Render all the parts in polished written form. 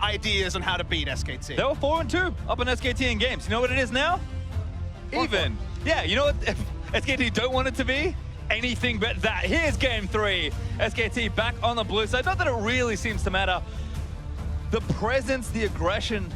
ideas on how to beat SKT. They were 4-2 up on SKT in games. You know what it is now? Even. Yeah, you know what if SKT don't want it to be? Anything but that. Here's game 3. SKT back on the blue side. Not that it really seems to matter. The presence, the aggression,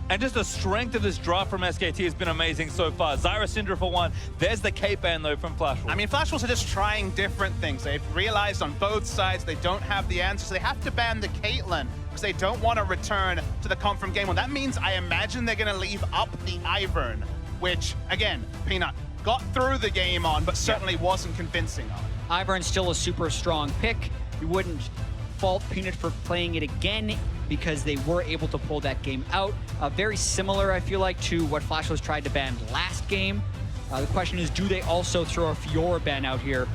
and just the strength of this draft from SKT has been amazing so far. Zyra Syndra for one. There's the K-Ban though from Flash Wolves. I mean, Flash Wolves are just trying different things. They've realized on both sides they don't have the answers. They have to ban the Caitlyn because they don't want to return to the comp from game 1. That means I imagine they're going to leave up the Ivern, which, again, Peanut got through the game on, but certainly wasn't convincing on. Ivern's still a super strong pick. You wouldn't fault Peanut for playing it again because they were able to pull that game out. Very similar, I feel like, to what Flash was tried to ban last game. The question is, do they also throw a Fiora ban out here?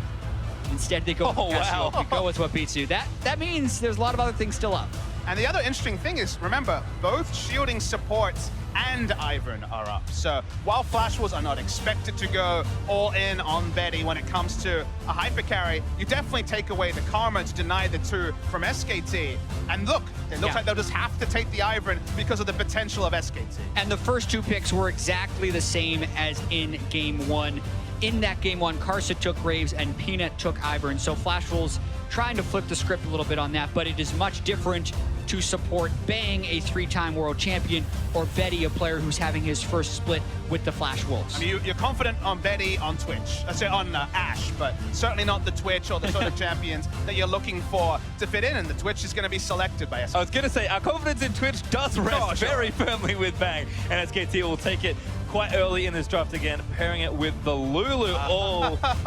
Instead, they go go with what beats you. That means there's a lot of other things still up. And the other interesting thing is, remember, both shielding supports and Ivern are up. So while Flash Wolves are not expected to go all in on Betty when it comes to a hyper carry, you definitely take away the karma to deny the 2 from SKT. And look, it looks like they'll just have to take the Ivern because of the potential of SKT. And the first 2 picks were exactly the same as in game 1. In that game 1, Karsa took Graves and Peanut took Ivern. So Flash Wolves trying to flip the script a little bit on that, but it is much different to support Bang, a 3-time world champion, or Betty, a player who's having his first split with the Flash Wolves. I mean, you're confident on Betty on Twitch, I say on Ashe, but certainly not the Twitch or the sort of champions that you're looking for to fit in, and the Twitch is going to be selected by SKT. I was going to say, our confidence in Twitch does rest very firmly with Bang, and SKT will take it quite early in this draft again, pairing it with the Lulu.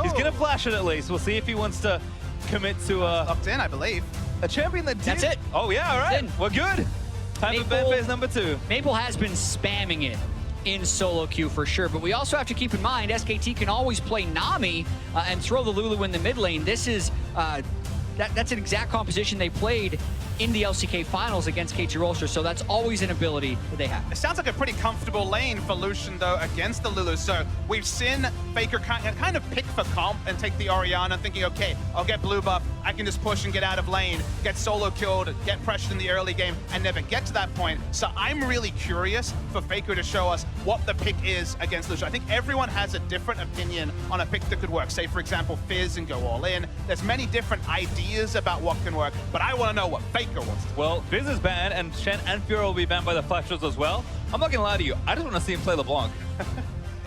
He's going to flash it at least. We'll see if he wants to commit to locked in, I believe. A champion that did. That's it. Oh yeah, all right. We're good. Time for ban phase number 2. Maple has been spamming it in solo queue for sure, but we also have to keep in mind SKT can always play Nami and throw the Lulu in the mid lane. This is that's an exact composition they played in the LCK finals against KT Rolster, so that's always an ability that they have. It sounds like a pretty comfortable lane for Lucian, though, against the Lulu. So we've seen Faker kind of pick for comp and take the Orianna, thinking, okay, I'll get blue buff, I can just push and get out of lane, get solo killed, get pressured in the early game, and never get to that point. So I'm really curious for Faker to show us what the pick is against Lucian. I think everyone has a different opinion on a pick that could work. Say, for example, Fizz and go all in. There's many different ideas about what can work, but I want to know what Faker wants to do. Well, Fizz is banned, and Shen and Fiora will be banned by the Flash Wolves as well. I'm not going to lie to you, I just want to see him play LeBlanc.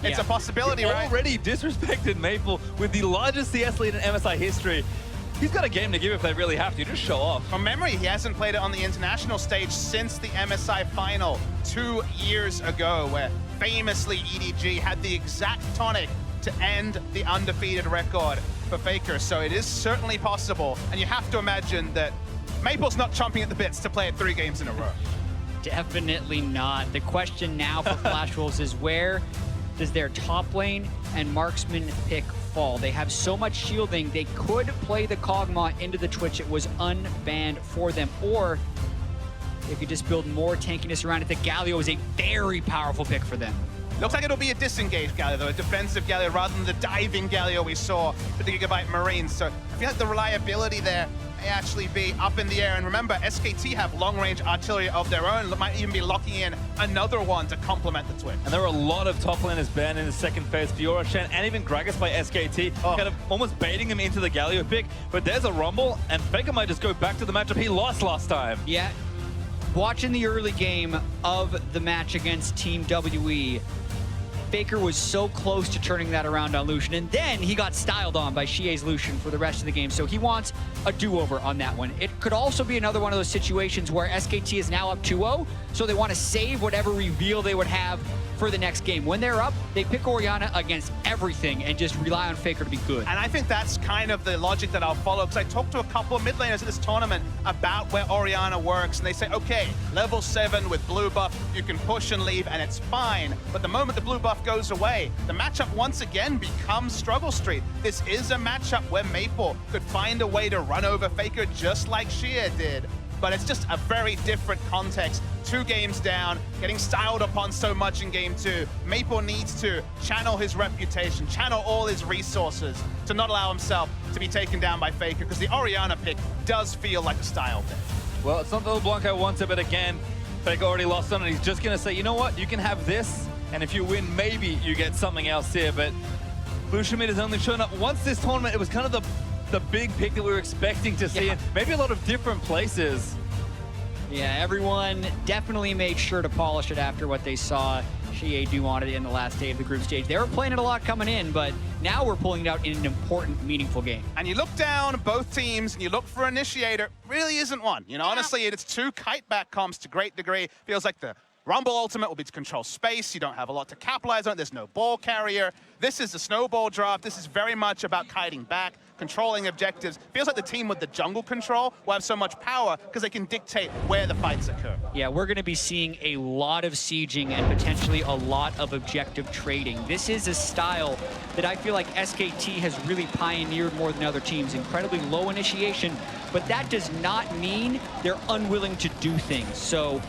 It's a possibility, right? Already disrespected Maple with the largest CS lead in MSI history. He's got a game to give if they really have to. Just show off. From memory, he hasn't played it on the international stage since the MSI final 2 years ago, where famously EDG had the exact tonic to end the undefeated record for Faker. So it is certainly possible, and you have to imagine that Maple's not chomping at the bits to play it 3 games in a row. Definitely not. The question now for Flash Wolves is, where does their top lane and marksman pick fall? They have so much shielding, they could play the Kog'Maw into the Twitch. It was unbanned for them. Or they could just build more tankiness around it. The Galio is a very powerful pick for them. Looks like it'll be a disengaged Galio, though, a defensive Galio rather than the diving Galio we saw for the Gigabyte Marines. So I feel like the reliability there may actually be up in the air. And remember, SKT have long-range artillery of their own. Might even be locking in another one to complement the Twitch. And there were a lot of top laners banned in the second phase. Fiora, Shen, and even Gragas by SKT, kind of almost baiting him into the Galio pick. But there's a Rumble, and Faker might just go back to the matchup he lost last time. Yeah. Watching the early game of the match against Team WE, Faker was so close to turning that around on Lucian, and then he got styled on by Xie's Lucian for the rest of the game, so he wants a do-over on that one. It could also be another one of those situations where SKT is now up 2-0, so they want to save whatever reveal they would have for the next game. When they're up, they pick Orianna against everything and just rely on Faker to be good. And I think that's kind of the logic that I'll follow, because I talked to a couple of mid laners at this tournament about where Orianna works, and they say, okay, level 7 with blue buff, you can push and leave, and it's fine. But the moment the blue buff goes away, the matchup once again becomes Struggle Street. This is a matchup where Maple could find a way to run over Faker just like Xie did. But it's just a very different context. 2 games down, getting styled upon so much in game 2. Maple needs to channel his reputation, channel all his resources to not allow himself to be taken down by Faker, because the Orianna pick does feel like a style pick. Well, it's not the LeBlanc I wanted, but again, Faker already lost on it. He's just going to say, you know what? You can have this, and if you win, maybe you get something else here. But Lucian Mid has only shown up once this tournament. It was kind of the big pick that we were expecting to see. Maybe a lot of different places. Yeah, everyone definitely made sure to polish it after what they saw Xie do on it in the last day of the group stage. They were playing it a lot coming in, but now we're pulling it out in an important, meaningful game. And you look down both teams and you look for Initiator, really isn't one. You know, honestly, it's two kite-back comps to great degree. Feels like the Rumble ultimate will be to control space. You don't have a lot to capitalize on. There's no ball carrier. This is the snowball draft. This is very much about kiting back, controlling objectives. Feels like the team with the jungle control will have so much power because they can dictate where the fights occur. Yeah, we're going to be seeing a lot of sieging and potentially a lot of objective trading. This is a style that I feel like SKT has really pioneered more than other teams. Incredibly low initiation, but that does not mean they're unwilling to do things. So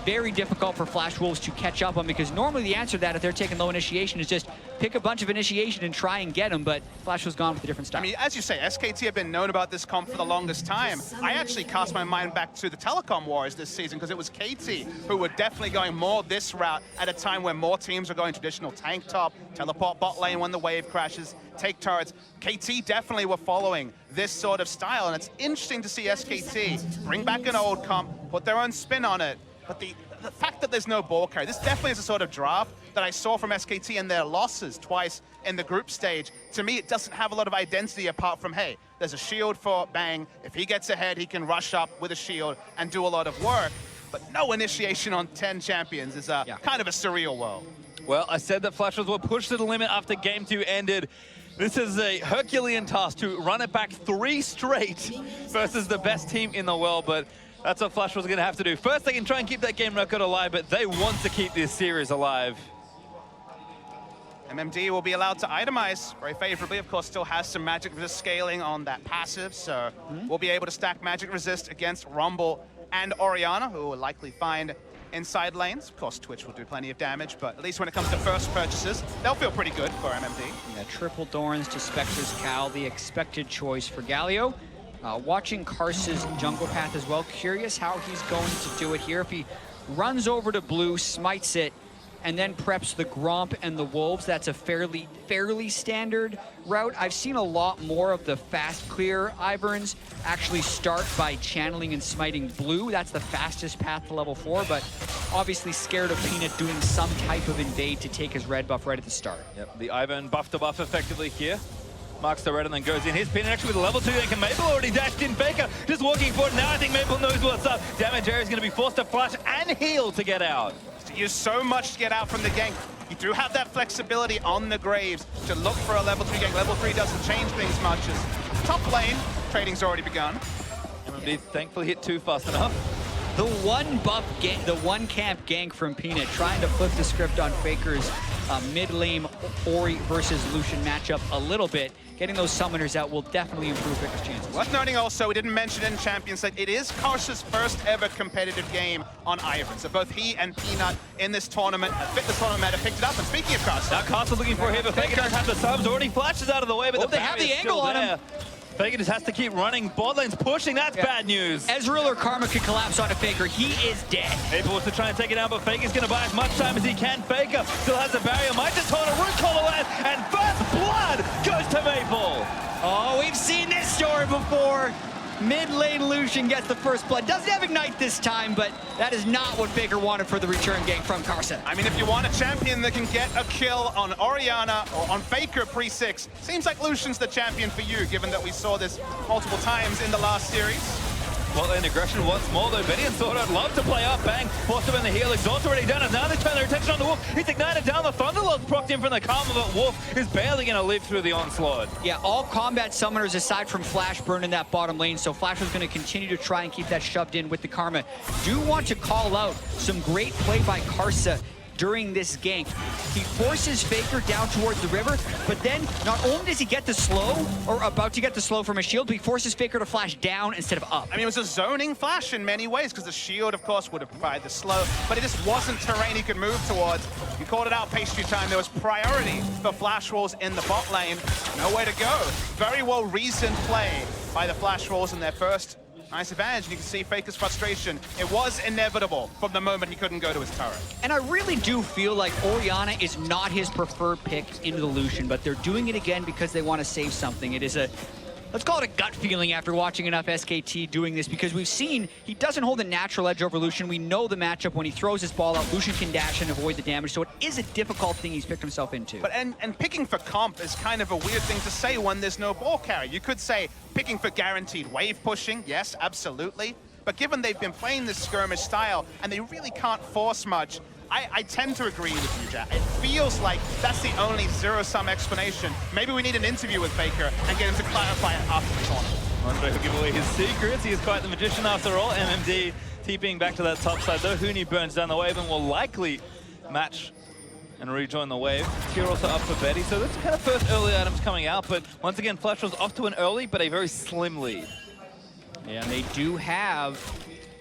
very difficult for Flash Wolves to catch up on, because normally the answer to that, if they're taking low initiation, is just pick a bunch of initiation and try and get them, but Flash was gone with a different style. I mean, as you say, SKT have been known about this comp for the longest time. I actually cast my mind back to the Telecom Wars this season, because it was KT who were definitely going more this route at a time when more teams are going traditional tank top, teleport bot lane when the wave crashes, take turrets. KT definitely were following this sort of style, and it's interesting to see SKT bring back an old comp, put their own spin on it. But the fact that there's no ball carry, this definitely is a sort of draft that I saw from SKT and their losses twice in the group stage. To me, it doesn't have a lot of identity apart from, hey, there's a shield for Bang. If he gets ahead, he can rush up with a shield and do a lot of work. But no initiation on 10 champions is kind of a surreal world. Well, I said that Flash Wolves were pushed to the limit after Game 2 ended. This is a Herculean task to run it back 3 straight versus the best team in the world, but that's what Flash was going to have to do. First, they can try and keep that game record alive, but they want to keep this series alive. MMD will be allowed to itemize very favorably. Of course, still has some magic resist scaling on that passive, so we'll be able to stack magic resist against Rumble and Orianna, who will likely find inside lanes. Of course, Twitch will do plenty of damage, but at least when it comes to first purchases, they'll feel pretty good for MMD. Yeah, triple Dorans to Spectre's Cal, the expected choice for Galio. Watching Karsa's jungle path as well. Curious how he's going to do it here. If he runs over to blue, smites it, and then preps the Gromp and the Wolves, that's a fairly standard route. I've seen a lot more of the fast clear Iverns actually start by channeling and smiting blue. That's the fastest path to level 4, but obviously scared of Peanut doing some type of invade to take his red buff right at the start. Yep, the Ivern buff to buff effectively here. Marks the red and then goes in. Here's Peanut actually with a level 2 gank, and Maple already dashed in. Faker just walking forward. Now I think Maple knows what's up. Damage area is going to be forced to flash and heal to get out. Use so much to get out from the gank. You do have that flexibility on the Graves to look for a level 3 gank. Level 3 doesn't change things much. As top lane, trading's already begun. MMD thankfully hit 2 fast enough. The one buff gank, the one camp gank from Peanut, trying to flip the script on Faker's mid-lane Ori versus Lucian matchup a little bit. Getting those summoners out will definitely improve Faker's chances. Worth noting also, we didn't mention in Champions that it is Karsa's first ever competitive game on Ivern. So both he and Peanut in this tournament have fit the tournament meta, picked it up. And speaking of Karsa, now Karsa looking for a hit, but Faker does have the subs. Already flashes out of the way, but they have the angle on him. Faker just has to keep running. Bot lane's pushing. That's bad news. Ezreal or Karma could collapse onto Faker. He is dead. Maple wants to try and take it down, but Faker's going to buy as much time as he can. Faker still has a barrier. Might just hold a root collar land, and first blood goes to Maple. Oh, we've seen this story before. Mid lane Lucian gets the first blood. Doesn't have Ignite this time, but that is not what Faker wanted for the return gank from Karsa. I mean, if you want a champion that can get a kill on Orianna or on Faker pre-6, seems like Lucian's the champion for you, given that we saw this multiple times in the last series. Well, in aggression once more, though. Benny and Sword would love to play up. Bang, forced him in the heel. Exhaust already done it. Now they turn their attention on the Wolf. He's ignited down. The Thunderlord procced in from the Karma, but Wolf is barely going to live through the onslaught. Yeah, all combat summoners aside from Flash burn in that bottom lane, so Flash was going to continue to try and keep that shoved in with the Karma. Do want to call out some great play by Karsa during this gank. He forces Faker down towards the river, but then not only does he get the slow, or about to get the slow from a shield, but he forces Faker to flash down instead of up. I mean, it was a zoning flash in many ways, because the shield, of course, would have provided the slow, but it just wasn't terrain he could move towards. You called it out, pastry time. There was priority for Flash Wolves in the bot lane. Nowhere to go. Very well reasoned play by the Flash Wolves in their first Nice advantage, and you can see Faker's frustration. It was inevitable from the moment he couldn't go to his turret. And I really do feel like Orianna is not his preferred pick into the Lucian, but they're doing it again because they want to save something. It is a, let's call it a gut feeling after watching enough SKT doing this, because we've seen he doesn't hold a natural edge over Lucian. We know the matchup. When he throws his ball out, Lucian can dash and avoid the damage, so it is a difficult thing he's picked himself into. But and picking for comp is kind of a weird thing to say when there's no ball carry. You could say picking for guaranteed wave pushing, yes, absolutely. But given they've been playing this skirmish style and they really can't force much, I tend to agree with you, Jack. It feels like that's the only zero-sum explanation. Maybe we need an interview with Faker and get him to clarify it after the tournament. Andre will give away his secrets. He is quite the magician after all. MMD TPing back to that top side though. Huni burns down the wave and will likely match and rejoin the wave. Here also up for Betty. So that's kind of first early items coming out. But once again, Flash was off to an early, but a very slim lead. Yeah, and they do have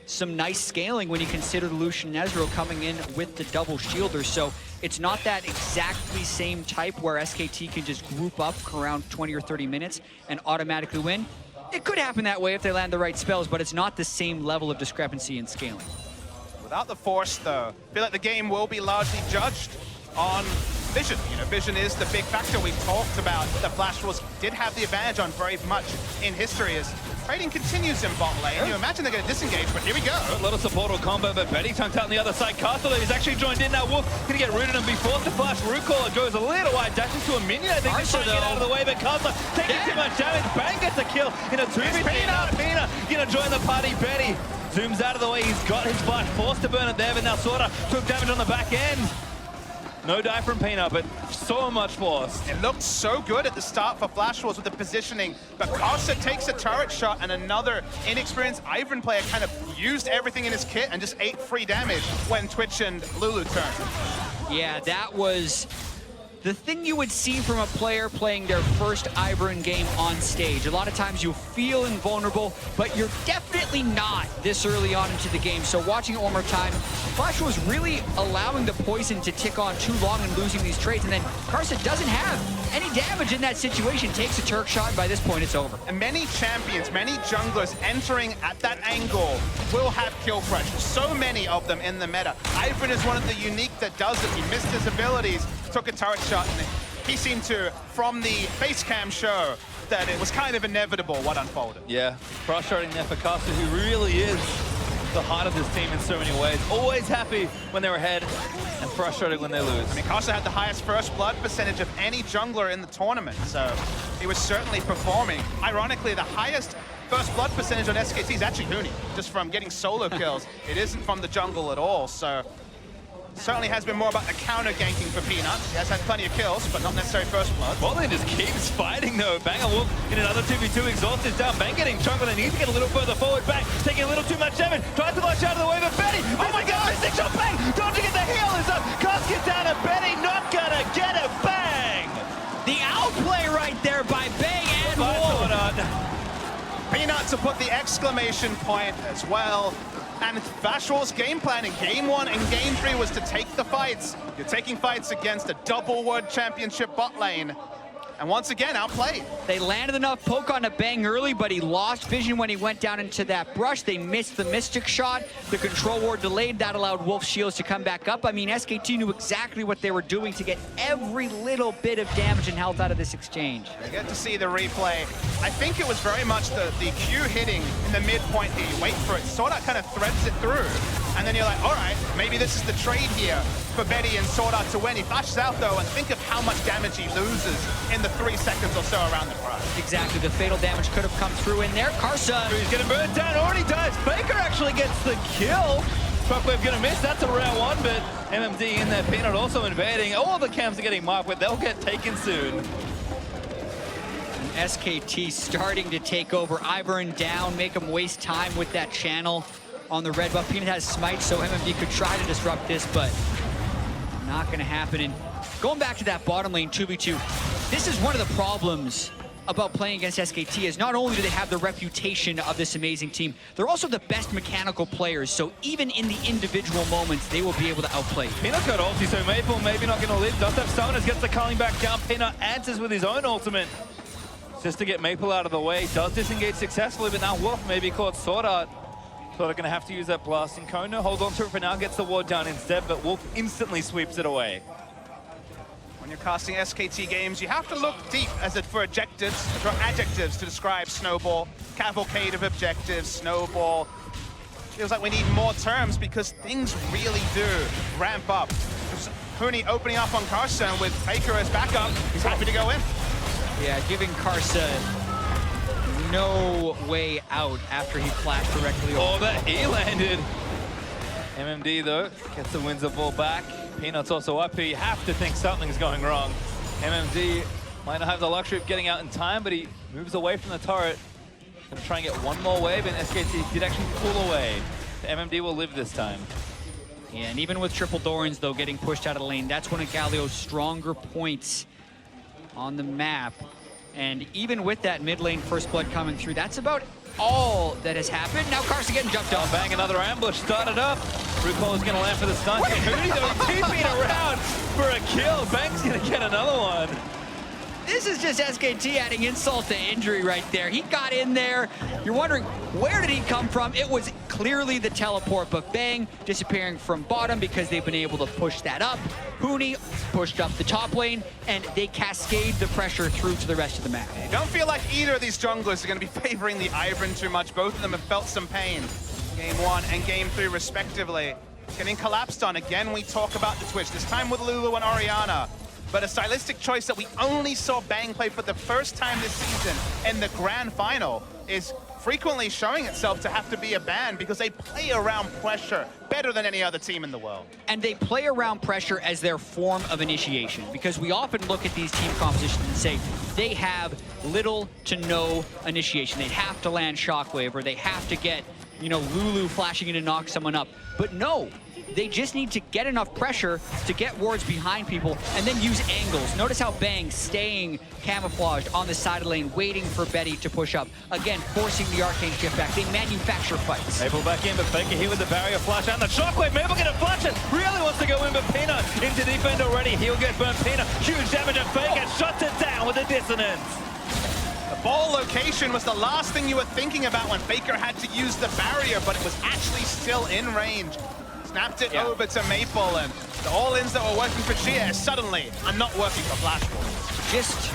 some nice scaling when you consider the Lucian and Ezreal coming in with the double shielder. So it's not that exactly same type where SKT can just group up around 20 or 30 minutes and automatically win. It could happen that way if they land the right spells, but it's not the same level of discrepancy in scaling. Without the force, though, I feel like the game will be largely judged on vision. You know, vision is the big factor we talked about. The Flash did have the advantage on very much in history as trading continues in bot lane. You imagine they're going to disengage, but here we go. A lot of support or combo, but Betty tunked out on the other side. Castle, he's actually joined in now. Wolf going to get rooted and be forced to flash. Root Caller goes a little wide, dashes to a minion. I think he's trying to get out of the way, but Castle taking too much damage. Bang gets a kill in a 2v3. Pina going to join the party. Betty zooms out of the way. He's got his flash, forced to burn it there, but now Sorta took damage on the back end. No die from Peanut, but so much force. It looked so good at the start for Flash Wars with the positioning, but Karsa takes a turret shot and another inexperienced Ivern player kind of used everything in his kit and just ate free damage when Twitch and Lulu turned. Yeah, that was the thing you would see from a player playing their first Ivern game on stage. A lot of times you feel invulnerable, but you're definitely not this early on into the game. So watching it one more time, Flash was really allowing the poison to tick on too long and losing these trades, and then Karsa doesn't have any damage in that situation, takes a Turk shot, and by this point it's over. And many champions, many junglers entering at that angle will have kill pressure. So many of them in the meta. Ivern is one of the unique that does it. He missed his abilities, took a turret shot, and he seemed to, from the face cam show, that it was kind of inevitable what unfolded. Yeah, frustrating there for Castle, who really is the heart of this team in so many ways. Always happy when they're ahead and frustrated when they lose. I mean, Karsa had the highest first blood percentage of any jungler in the tournament, so he was certainly performing. Ironically, the highest first blood percentage on SKT is actually Huni, just from getting solo kills. It isn't from the jungle at all, so certainly has been more about the counter ganking for Peanut. He has had plenty of kills, but not necessarily first blood. Botlane just keeps fighting though. Bang and Wolf in another 2v2, Exhaust is down. Bang getting chunked, but they need to get a little further forward. Bang taking a little too much damage. Tries to launch out of the way, but Betty! Oh my god! Missing shot, Bang! Dodging it, the heal is up! Cast gets down and Betty not gonna get it, Bang! The outplay right there by Bang and Wolf. Peanut to put the exclamation point as well. And Flash Wars game planning. Game 1 and Game 3 was to take the fights. You're taking fights against a double World Championship bot lane. And once again, outplayed. They landed enough poke on a Bang early, but he lost vision when he went down into that brush. They missed the Mystic shot. The control ward delayed. That allowed Wolf's shields to come back up. I mean, SKT knew exactly what they were doing to get every little bit of damage and health out of this exchange. You get to see the replay. I think it was very much the Q hitting in the midpoint here. You wait for it, sort of kind of threads it through. And then you're like, all right, maybe this is the trade here for Betty and Sword Art to win. He flashes out though, and think of how much damage he loses in the 3 seconds or so around the brush. Exactly, the fatal damage could have come through in there. Karsa. He's gonna burn down, already dies. Faker actually gets the kill. Shockwave gonna miss, that's a round 1, but MMD in there, Peanut also invading. All the camps are getting marked, but they'll get taken soon. SKT starting to take over. Ivern down, make him waste time with that channel on the red buff. Peanut has smite, so MMD could try to disrupt this, but not gonna happen. And going back to that bottom lane 2v2, this is one of the problems about playing against SKT is not only do they have the reputation of this amazing team, they're also the best mechanical players, so even in the individual moments, they will be able to outplay. Peanut got ulti, so Maple maybe not gonna live. Does have summoners, gets the culling back down. Peanut answers with his own ultimate. just to get Maple out of the way. Does disengage successfully, but now Wolf may be caught Sword Art. Sword Art gonna have to use that blasting cone. No, hold on to it for now, gets the ward down instead, but Wolf instantly sweeps it away. When you're casting SKT games, you have to look deep for adjectives to describe Snowball. Cavalcade of objectives, Snowball. Feels like we need more terms because things really do ramp up. Huni opening up on Karsa with Faker as backup. He's happy to go in. Yeah, giving Karsa no way out after he flashed directly over. Oh, that E landed. MMD, though, gets the Windsor ball back. Peanut's also up here. You have to think something's going wrong. MMD might not have the luxury of getting out in time, but he moves away from the turret. Gonna try and get one more wave, and SKT did actually pull away. The MMD will live this time. Yeah, and even with triple Dorans, though, getting pushed out of the lane, that's one of Galio's stronger points on the map. And even with that mid lane first blood coming through, that's about all that has happened. Now Karsa getting jumped on. Bang, another ambush started up. RuPaul is gonna land for the stun. Huni though, TP'd around for a kill. Bang's gonna get another one. This is just SKT adding insult to injury right there. He got in there. You're wondering, where did he come from? It was clearly the teleport, but Bang disappearing from bottom because they've been able to push that up. Huni pushed up the top lane, and they cascade the pressure through to the rest of the map. I don't feel like either of these junglers are going to be favoring the Ivern too much. Both of them have felt some pain. Game 1 and Game 3 respectively. Getting collapsed on. Again, we talk about the Twitch, this time with Lulu and Orianna. But a stylistic choice that we only saw Bang play for the first time this season in the grand final is frequently showing itself to have to be a ban because they play around pressure better than any other team in the world. And they play around pressure as their form of initiation, because we often look at these team compositions and say they have little to no initiation. They have to land Shockwave, or they have to get, you know, Lulu flashing in to knock someone up. But no, they just need to get enough pressure to get wards behind people and then use angles. Notice how Bang staying camouflaged on the side of the lane, waiting for Betty to push up. Again, forcing the Arcane shift back. They manufacture fights. Maple back in, but Faker here with the barrier flash and the Shockwave. Maple gonna flash it. Really wants to go in, but Peanut into defend already. He'll get burnt. Peanut, huge damage, and Faker shuts it down with a dissonance. The ball location was the last thing you were thinking about when Faker had to use the barrier, but it was actually still in range. Snapped it over to Maple, and the all-ins that were working for Gia suddenly are not working for Flashball. Just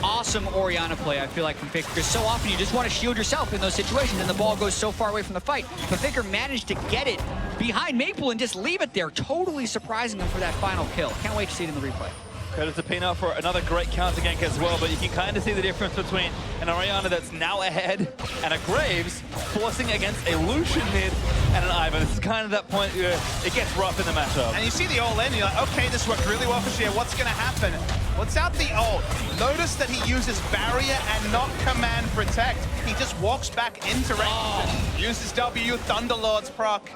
awesome Orianna play, I feel like, from Faker, because so often you just want to shield yourself in those situations and the ball goes so far away from the fight. But Faker managed to get it behind Maple and just leave it there, totally surprising him for that final kill. Can't wait to see it in the replay. Credit to Peanut for another great counter gank as well, but you can kind of see the difference between an Orianna that's now ahead and a Graves forcing against a Lucian mid and an Ivern. This is kind of that point where it gets rough in the matchup. And you see the all-in, you're like, okay, this worked really well for Shia. What's going to happen? What's out the ult? Notice that he uses barrier and not command protect. He just walks back into range, uses W, Thunderlord's proc.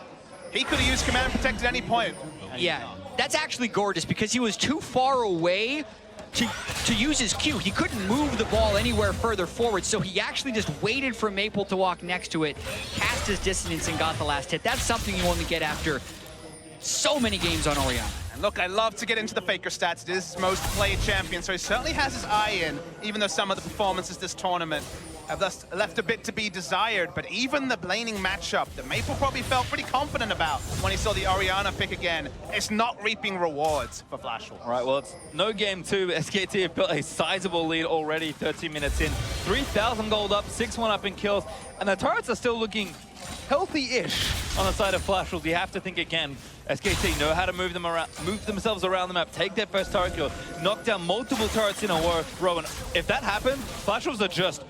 He could have used command protect at any point. Yeah. That's actually gorgeous because he was too far away to use his Q. He couldn't move the ball anywhere further forward, so he actually just waited for Maple to walk next to it, cast his dissonance, and got the last hit. That's something you only get after so many games on Orianna. And look, I love to get into the Faker stats. It is his most played champion, so he certainly has his eye in, even though some of the performances this tournament have left a bit to be desired. But even the laning matchup that Maple probably felt pretty confident about when he saw the Orianna pick again, it's not reaping rewards for Flashball. All right, well, it's no game 2. SKT have built a sizable lead already, 13 minutes in. 3,000 gold up, 6-1 up in kills, and the turrets are still looking healthy-ish on the side of Flashball. You have to think again, SKT know how to move themselves around the map, take their first turret kill, knock down multiple turrets in a row, and if that happened, Flashballs are just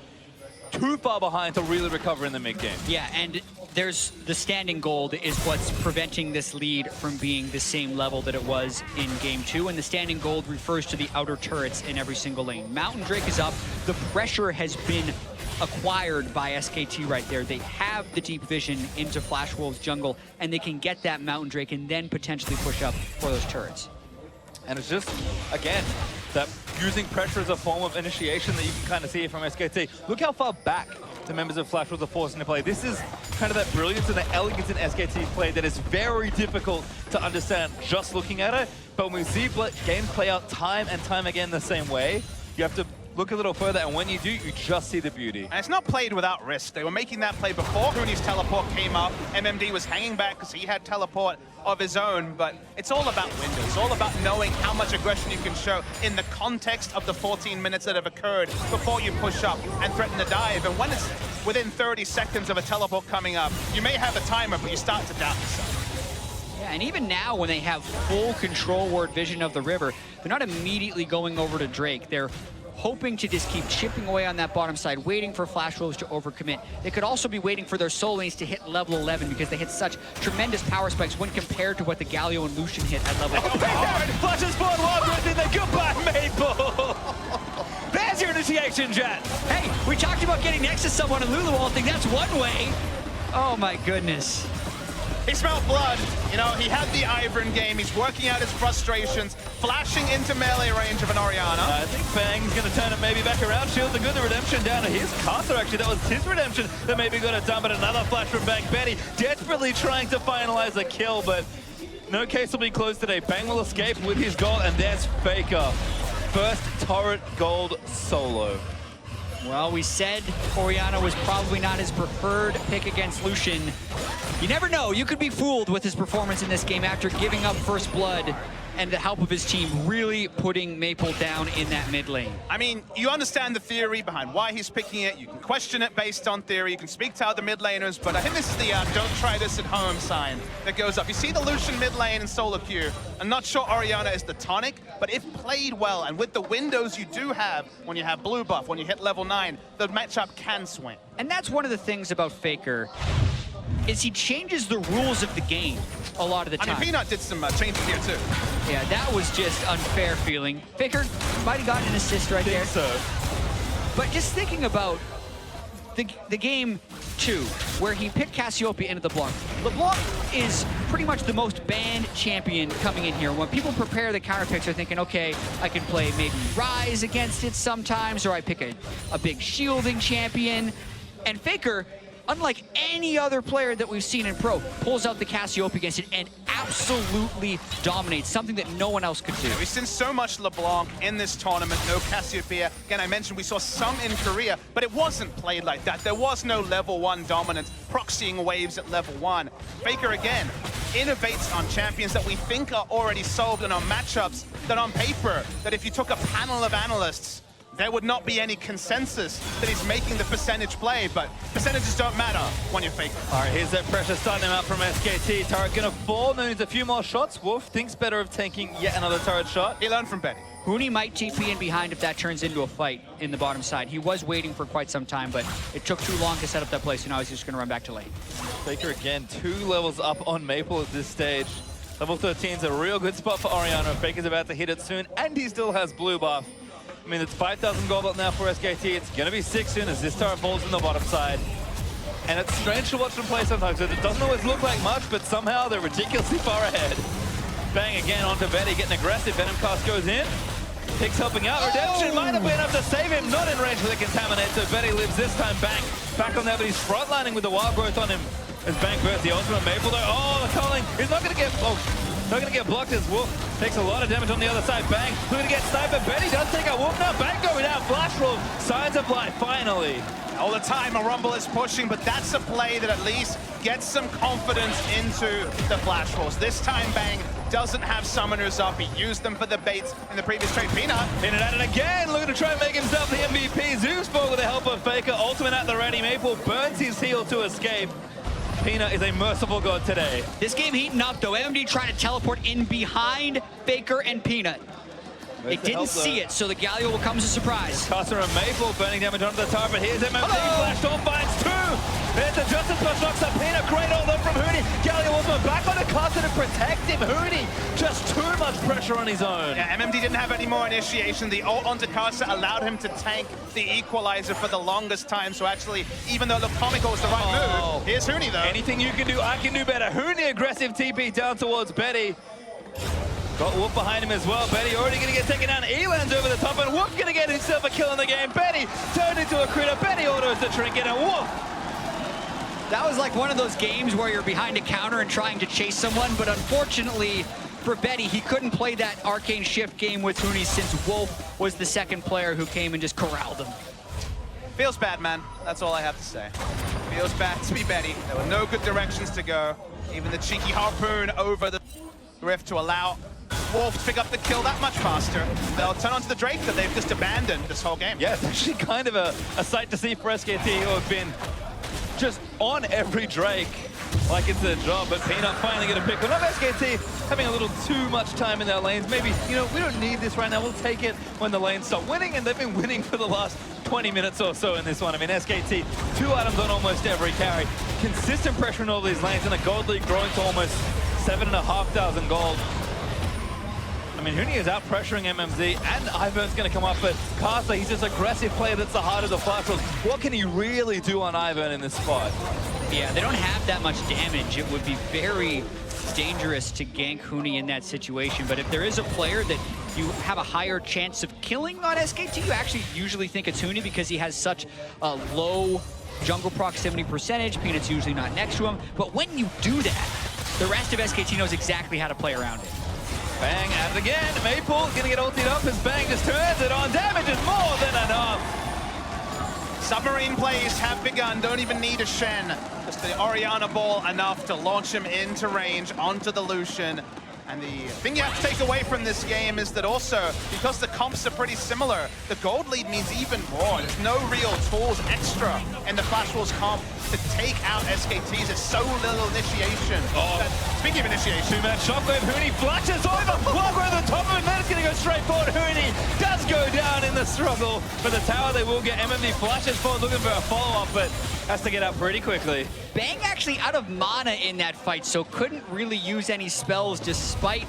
too far behind to really recover in the mid game. Yeah, and there's the standing gold is what's preventing this lead from being the same level that it was in game 2, and the standing gold refers to the outer turrets in every single lane. Mountain Drake is up. The pressure has been acquired by SKT right there. They have the deep vision into Flashwolves jungle, and they can get that Mountain Drake and then potentially push up for those turrets. And it's just, again, that using pressure as a form of initiation that you can kind of see from SKT. Look how far back the members of Flashball are forcing to play. This is kind of that brilliance and the elegance in SKT play that is very difficult to understand just looking at it. But when we see games play out time and time again the same way, you have to look a little further, and when you do, you just see the beauty. And it's not played without risk. They were making that play before Huni's teleport came up. MMD was hanging back because he had teleport of his own, but it's all about windows. It's all about knowing how much aggression you can show in the context of the 14 minutes that have occurred before you push up and threaten the dive. And when it's within 30 seconds of a teleport coming up, you may have a timer, but you start to doubt yourself. Yeah, and even now when they have full control ward vision of the river, they're not immediately going over to Drake. They're hoping to just keep chipping away on that bottom side, waiting for Flash Wolves to overcommit. They could also be waiting for their soul lanes to hit level 11 because they hit such tremendous power spikes when compared to what the Galio and Lucian hit at level 11. Flashes forward, Wild in there. Goodbye, Maple. There's your initiation, Jet. Hey, we talked about getting next to someone in Lulu Wall. I think that's one way. Oh my goodness. He smelled blood. You know, he had the Ivern game. He's working out his frustrations, flashing into melee range of an Orianna. I think Bang's going to turn it maybe back around. Shields are good. The redemption down to his caster, actually. That was his redemption that maybe got it done, but another flash from Bang. Betty desperately trying to finalize a kill, but no case will be closed today. Bang will escape with his goal, and there's Faker. First turret gold solo. Well, we said Orianna was probably not his preferred pick against Lucian. You never know. You could be fooled with his performance in this game after giving up first blood and the help of his team really putting Maple down in that mid lane. I mean, you understand the theory behind why he's picking it. You can question it based on theory. You can speak to other mid laners, but I think this is the don't try this at home sign that goes up. You see the Lucian mid lane in solo queue. I'm not sure Orianna is the tonic, but if played well and with the windows you do have when you have blue buff, when you hit level 9, the matchup can swing. And that's one of the things about Faker, is he changes the rules of the game a lot of the time. I mean, Peanut did some changes here too. Yeah, that was just unfair feeling. Faker might have gotten an assist right there. So. But just thinking about the game 2, where he picked Cassiopeia into the LeBlanc. LeBlanc is pretty much the most banned champion coming in here. When people prepare the counter picks, they're thinking, okay, I can play maybe Ryze against it sometimes, or I pick a big shielding champion. And Faker, unlike any other player that we've seen in Pro, pulls out the Cassiopeia against it and absolutely dominates, something that no one else could do. We've seen so much LeBlanc in this tournament, no Cassiopeia. Again, I mentioned we saw some in Korea, but it wasn't played like that. There was no level 1 dominance, proxying waves at level 1. Faker, again, innovates on champions that we think are already solved and on matchups that on paper, that if you took a panel of analysts, there would not be any consensus that he's making the percentage play, but percentages don't matter when you're Faker. All right, here's that pressure starting him out from SKT. Turret gonna fall, needs a few more shots. Wolf thinks better of tanking yet another turret shot. He learned from Betty. Huni might TP in behind if that turns into a fight in the bottom side. He was waiting for quite some time, but it took too long to set up that play, so now he's just gonna run back to lane. Faker again, 2 levels up on Maple at this stage. Level 13 is a real good spot for Orianna. Faker's about to hit it soon, and he still has blue buff. I mean, it's 5,000 gold up now for SKT. It's going to be 6 soon as this turret falls in the bottom side. And it's strange to watch them play sometimes. It doesn't always look like much, but somehow they're ridiculously far ahead. Bang again onto Betty, getting aggressive. Venom cast goes in. Picks helping out. Redemption might have been enough to save him. Not in range for the Contaminate, so Betty lives this time. Bang back on there, but he's frontlining with the wild growth on him. As Bang bursts the ultimate Maple though. Oh, the culling is not going to get... Oh. Not going to get blocked as Wolf takes a lot of damage on the other side. Bang, looking to get sniped, but Betty does take out Wolf now. Bang going down, Flash Wolf, signs of life, finally. All the time, a Rumble is pushing, but that's a play that at least gets some confidence into the Flash Wolves. This time, Bang doesn't have summoners up. He used them for the baits in the previous trade. Peanut at it again, looking to try and make himself the MVP. Zeus ball with the help of Faker, ultimate at the ready. Maple burns his heel to escape. Peanut is a merciful god today. This game heating up though. MMD trying to teleport in behind Faker and Peanut. They didn't see it, so the Galio will come as a surprise. Caster and Maple burning damage onto the tower, but here's MMD, flashed on, finds 2. There's the Justice Plus knocks up Peanut, great hold up from Huni. Galio also back on the Caster to protect him. Huni, just too much pressure on his own. Yeah, MMD didn't have any more initiation. The ult onto Caster allowed him to tank the equalizer for the longest time, so actually, even though it looked comical was the right move, here's Huni though. Anything you can do, I can do better. Huni aggressive TP down towards Betty. Got Wolf behind him as well. Betty already going to get taken down. Elan's over the top, and Wolf going to get himself a kill in the game. Betty turned into a critter. Betty autos the trinket, and Wolf. That was like one of those games where you're behind a counter and trying to chase someone, but unfortunately for Betty, he couldn't play that Arcane Shift game with Huni since Wolf was the second player who came and just corralled him. Feels bad, man. That's all I have to say. Feels bad to be Betty. There were no good directions to go. Even the cheeky harpoon over the rift to allow Wolf to pick up the kill that much faster. They'll turn onto the Drake that they've just abandoned this whole game. Yeah, it's actually kind of a sight to see for SKT, who have been just on every Drake like it's their job, but Peanut finally get a pick. But not SKT having a little too much time in their lanes. Maybe, you know, we don't need this right now. We'll take it when the lanes start winning, and they've been winning for the last 20 minutes or so in this one. I mean, SKT, 2 items on almost every carry. Consistent pressure in all these lanes, and the gold league growing to almost 7,500 gold. I mean, Huni is out pressuring MMZ, and Ivern's going to come up, but Casa, he's just aggressive player that's the heart of the flash rolls. What can he really do on Ivern in this spot? Yeah, they don't have that much damage. It would be very dangerous to gank Huni in that situation, but if there is a player that you have a higher chance of killing on SKT, you actually usually think it's Huni because he has such a low jungle proximity percentage. Peanut's usually not next to him, but when you do that, the rest of SKT knows exactly how to play around it. Bang at it again. Maple gonna get ultied up as Bang just turns it on. Damage is more than enough. Submarine plays have begun. Don't even need a Shen. Just the Orianna ball enough to launch him into range onto the Lucian. And the thing you have to take away from this game is that also, because the comps are pretty similar, the gold lead means even more. There's no real tools extra in the Flash Wolves comp to take out SKTs. It's so little initiation. Speaking of initiation, Two-man shockwave, Huni flashes over, walk over the top of it, then it's gonna go straight forward. Huni does go down in the struggle. For the tower, they will get MMD flashes forward, looking for a follow-up, but has to get out pretty quickly. Bang actually out of mana in that fight, so couldn't really use any spells despite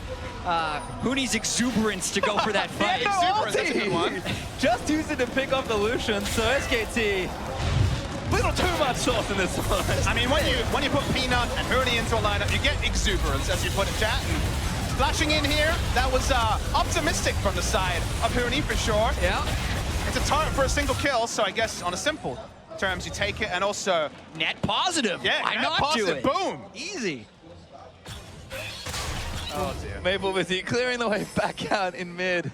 Huni's exuberance to go for that fight. Yeah, no Exuberance, that's a good one. Just used it to pick off the Lucian, so SKT, little too much sauce in this one. I mean, when you put Peanut and Huni into a lineup, you get exuberance, as you put it, chat. And flashing in here, that was optimistic from the side of Huni for sure. Yeah. It's a target for a single kill, so I guess on a simple terms you take it, and also Net positive. yeah, Why net not positive. do it? Boom. Easy. Oh dear. Maple with you, clearing the way back out in mid.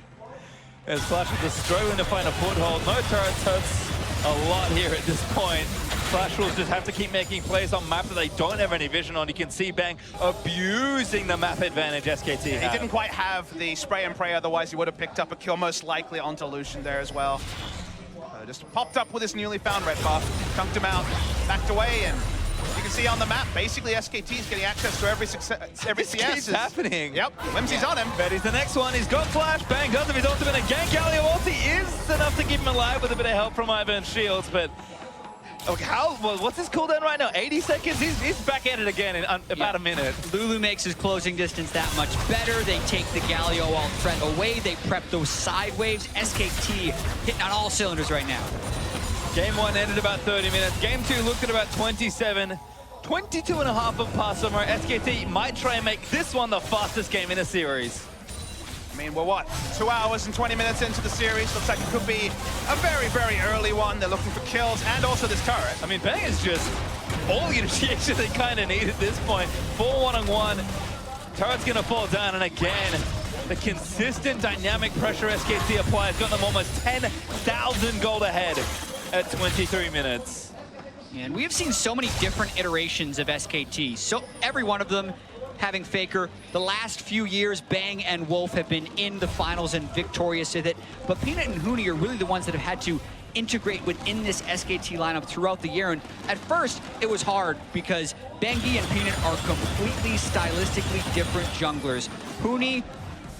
As Flash is just struggling to find a foothold. No turrets hurts a lot here at this point. Flash Wolves just have to keep making plays on map that they don't have any vision on. You can see Bang abusing the map advantage SKT He didn't quite have the spray and pray, otherwise he would have picked up a kill, most likely onto Lucian there as well. Just popped up with his newly found red buff, chunked him out, backed away, and you can see on the map, basically SKT is getting access to every This CS. keeps happening. Yep, Whimsy's on him. Betty's the next one. He's got Flash. Bang does have his ultimate again. Galio ulti is enough to keep him alive with a bit of help from Ivern's shields, but okay, what's his cooldown right now? 80 seconds? He's back at it again in about a minute. Lulu makes his closing distance that much better. They take the Galio ult threat away. They prep those side waves. SKT hitting on all cylinders right now. Game 1 ended about 30 minutes. Game 2 looked at about 27. 22 and a half of pass somewhere. SKT might try and make this one the fastest game in a series. I mean, we're what, 2 hours and 20 minutes into the series. Looks like it could be a very, very early one. They're looking for kills and also this turret. I mean, Bang is just all the initiation they kind of need at this point. 4 1-on-1. Turret's going to fall down, and again, the consistent dynamic pressure SKT applies got them almost 10,000 gold ahead at 23 minutes. And we have seen so many different iterations of SKT. So every one of them having Faker. The last few years, Bang and Wolf have been in the finals and victorious with it. But Peanut and Huni are really the ones that have had to integrate within this SKT lineup throughout the year. And at first, it was hard because Bengi and Peanut are completely stylistically different junglers. Huni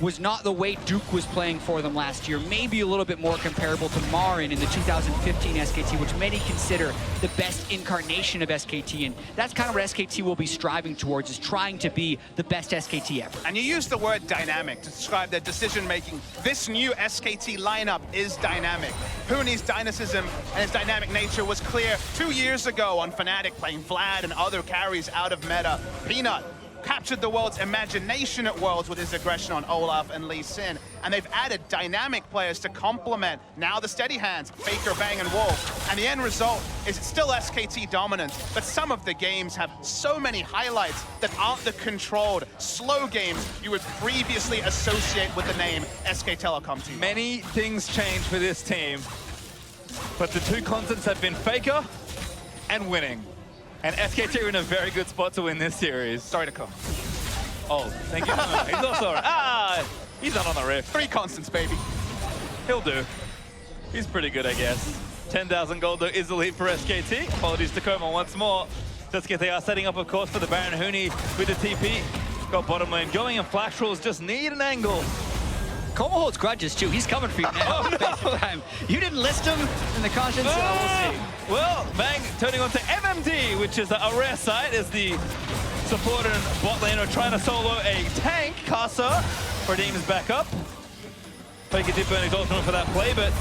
was not the way Duke was playing for them last year. Maybe a little bit more comparable to Marin in the 2015 SKT, which many consider the best incarnation of SKT. And that's kind of what SKT will be striving towards, is trying to be the best SKT ever. And you use the word dynamic to describe their decision-making. This new SKT lineup is dynamic. Huni's dynamicism and his dynamic nature was clear 2 years ago on Fnatic playing Vlad and other carries out of meta. Peanut captured the world's imagination at Worlds with his aggression on Olaf and Lee Sin, and they've added dynamic players to complement now the steady hands, Faker, Bang, and Wolf. And the end result is it's still SKT dominant, but some of the games have so many highlights that aren't the controlled, slow games you would previously associate with the name SK Telecom team. Many things change for this team, but the two constants have been Faker and winning. And SKT are in a very good spot to win this series. Sorry to come. Oh, thank you. He's also he's not on the riff. 3 constants, baby. He'll do. He's pretty good, I guess. 10,000 gold though is the lead for SKT. Apologies to Coma once more. SKT are setting up, of course, for the Baron. Huni with the TP. Got bottom lane going, and Flash Rolls just need an angle. Coma holds grudges too. He's coming for you now. Oh, no. You didn't list him in the conscience, so we'll see. Well, Bang turning on to MMD, which is a rare sight as the support and bot lane are trying to solo a tank. Casa redeems back up. Faker did burn his ultimate for that play, but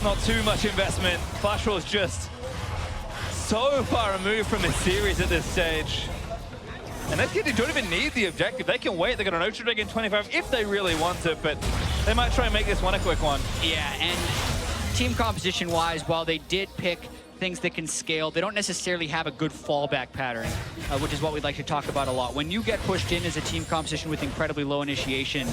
not too much investment. Flash Roll is just so far removed from this series at this stage. And SKT don't even need the objective. They can wait. They got an Ocean Dragon 25 if they really want it, but they might try and make this one a quick one. Yeah, and team composition-wise, while they did pick things that can scale, they don't necessarily have a good fallback pattern, which is what we'd like to talk about a lot. When you get pushed in as a team composition with incredibly low initiation,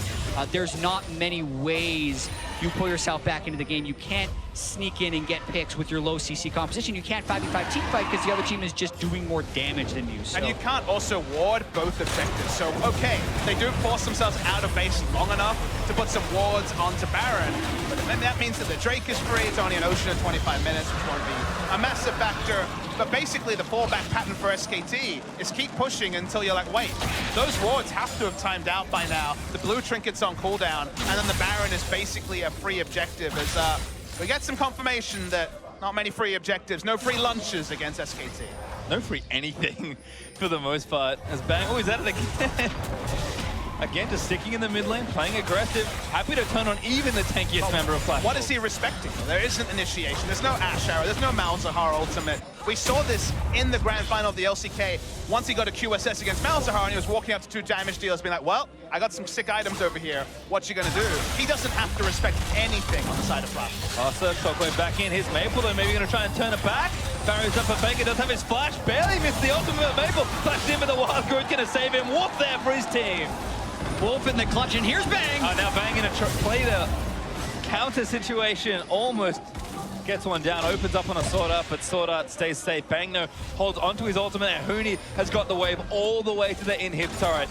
there's not many ways you pull yourself back into the game. You can't sneak in and get picks with your low CC composition. You can't 5v5 team fight because the other team is just doing more damage than you. So. And you can't also ward both objectives. So, okay, they do force themselves out of base long enough to put some wards onto Baron, but then that means that the Drake is free. It's only an Ocean of 25 minutes, which won't be a massive factor. But basically, the fallback pattern for SKT is keep pushing until you're like, wait, those wards have to have timed out by now. The blue trinket's on cooldown, and then the Baron is basically a free objective as we get some confirmation that not many free objectives, no free lunches against SKT. No free anything for the most part. As Bang, oh, he's at it again. Again, just sticking in the mid lane, playing aggressive, happy to turn on even the tankiest member of Flash. What is he respecting? There isn't initiation, there's no Ash Arrow, there's no Malzahar ultimate. We saw this in the grand final of the LCK once he got a QSS against Malzahar and he was walking up to 2 damage dealers being like, well, I got some sick items over here, what you gonna do? He doesn't have to respect anything on the side of Flash. Awesome, Shockwave back in his Maple, though maybe gonna try and turn it back. Barrow's up for Faker, does have his flash, barely missed the ultimate. Maple flashed in with the Wild Growth, gonna save him. Wolf there for his team. Wolf in the clutch, and here's Bang! Now Bang in a play the counter situation, almost gets one down, opens up on a Sword Art, but Sword Art stays safe. Bang, though, holds onto his ultimate, and Huni has got the wave all the way to the in-hit turret.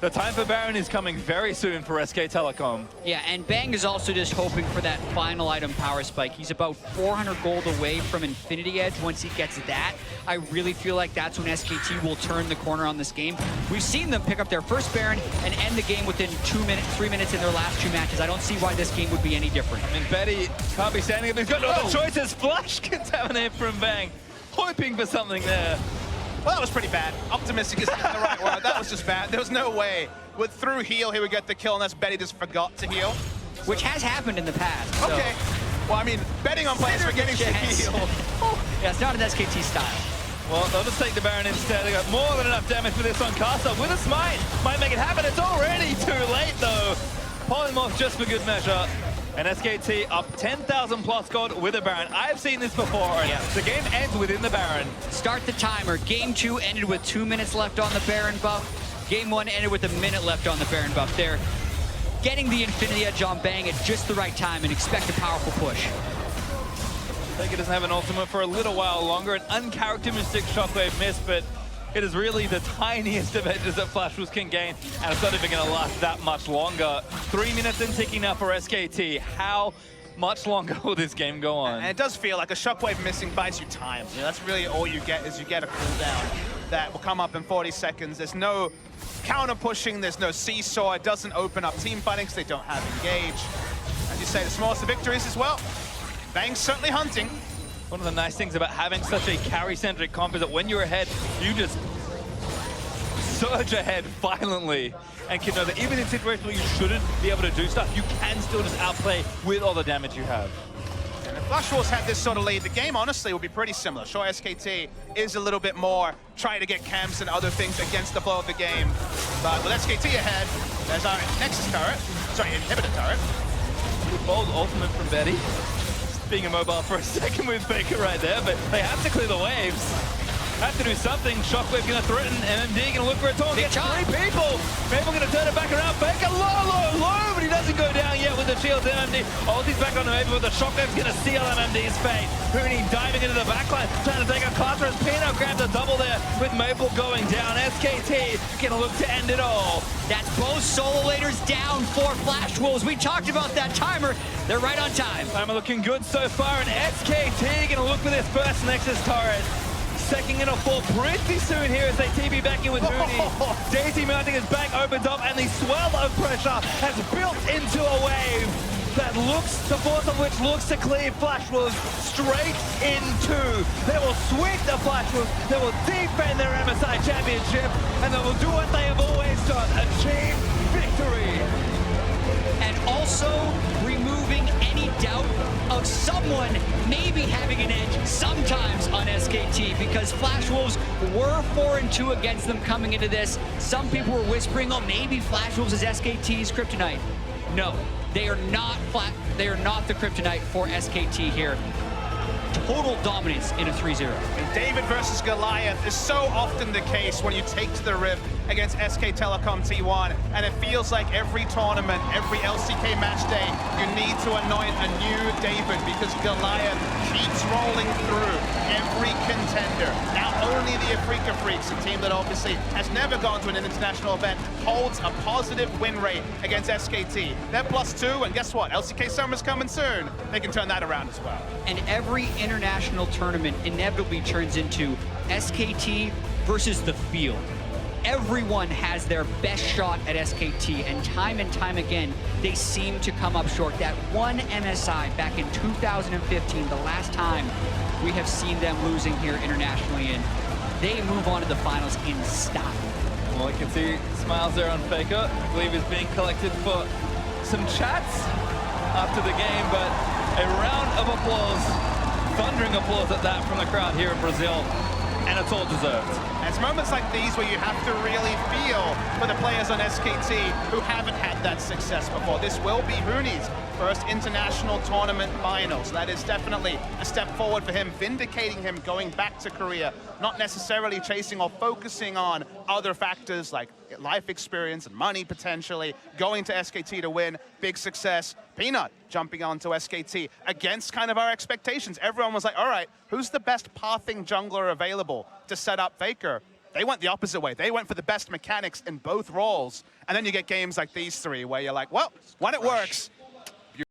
The time for Baron is coming very soon for SK Telecom. Yeah, and Bang is also just hoping for that final item power spike. He's about 400 gold away from Infinity Edge. Once he gets that, I really feel like that's when SKT will turn the corner on this game. We've seen them pick up their first Baron and end the game within 3 minutes in their last 2 matches. I don't see why this game would be any different. I mean, Betty can't be standing up. He's got no other choices. Flash contaminate from Bang. Hoping for something there. Well, that was pretty bad. Optimistic isn't the right word. That was just bad. There was no way. Through heal, he would get the kill unless Betty just forgot to heal. Which has happened in the past. So. Okay. Well, I mean, betting on players forgetting to heal. Yeah, it's not an SKT style. Well, they'll just take the Baron instead. They got more than enough damage for this on Casa with a smite. Might make it happen. It's already too late, though. Polymorph just for good measure. And SKT up 10,000 plus gold with a Baron. I've seen this before. Yeah. The game ends within the Baron. Start the timer. Game 2 ended with 2 minutes left on the Baron buff. Game 1 ended with a minute left on the Baron buff. They're getting the Infinity Edge on Bang at just the right time and expect a powerful push. Faker doesn't have an ultimate for a little while longer. An uncharacteristic Shockwave miss, but it is really the tiniest of edges that Flash Wolves can gain, and it's not even going to last that much longer. 3 minutes and ticking now for SKT. How much longer will this game go on? And it does feel like a Shockwave missing buys you time. You know, that's really all you get is you get a cooldown that will come up in 40 seconds. There's no counter pushing, there's no seesaw. It doesn't open up team fighting because they don't have engage. As you say, the smallest of victories as well. Bang's certainly hunting. One of the nice things about having such a carry-centric comp is that when you're ahead, you just surge ahead violently and can know that even in situations where you shouldn't be able to do stuff, you can still just outplay with all the damage you have. And If Flash Wars had this sort of lead, the game honestly would be pretty similar. Sure, SKT is a little bit more trying to get camps and other things against the flow of the game. But with SKT ahead, there's our Nexus turret. Sorry, inhibitor turret. Pretty bold ultimate from Betty. Just being immobile for a second with Faker right there, but they have to clear the waves. Have to do something. Shockwave gonna threaten. MMD gonna look for a taunt. Gets 3 people. Mabel gonna turn it back around. Faker low, but he doesn't go down yet with the shields. MMD. Ulti's back on the Mabel, but the Shockwave's gonna seal MMD's fate. Huni diving into the backline, trying to take a cluster as Pino grabs a double there with Mabel going down. SKT gonna look to end it all. That's both solo laters down for Flash Wolves. We talked about that timer. They're right on time. Timer looking good so far, and SKT gonna look for this first Nexus turret. Second in a fall pretty soon here as they TP back in with Huni. Daisy mounting his back opens up, and the swell of pressure has built into a wave that looks, the force of which looks to cleave Flash Wolves straight into. They will sweep the Flash Wolves, they will defend their MSI championship, and they will do what they have always done, achieve victory. And also removing any doubt of someone maybe having an edge sometimes on SKT, because Flash Wolves were 4-2 against them coming into this. Some people were whispering, oh, maybe Flash Wolves is SKT's kryptonite. No, they are not they are not the kryptonite for SKT here. Total dominance in a 3-0. And David versus Goliath is so often the case when you take to the Rift against SK Telecom T1, and it feels like every tournament, every LCK match day, you need to anoint a new David because Goliath keeps rolling through every contender. Now only the Afrika Freaks, a team that obviously has never gone to an international event, holds a positive win rate against SKT. They're +2, and guess what? LCK Summer's coming soon. They can turn that around as well. And every international tournament inevitably turns into SKT versus the field. Everyone has their best shot at SKT, and time again, they seem to come up short. That one MSI back in 2015, the last time we have seen them losing here internationally, and they move on to the finals in style. Well, you can see smiles there on Faker. I believe he's being collected for some chats after the game, but a round of applause, thundering applause at that from the crowd here in Brazil. And it's all deserved. And it's moments like these where you have to really feel for the players on SKT who haven't had that success before. This will be Huni's first international tournament finals. That is definitely a step forward for him, vindicating him going back to Korea, not necessarily chasing or focusing on other factors like life experience and money potentially, going to SKT to win, big success. Peanut jumping onto SKT against kind of our expectations. Everyone was like, all right, who's the best pathing jungler available to set up Faker? They went the opposite way. They went for the best mechanics in both roles. And then you get games like these three where you're like, well, when it works,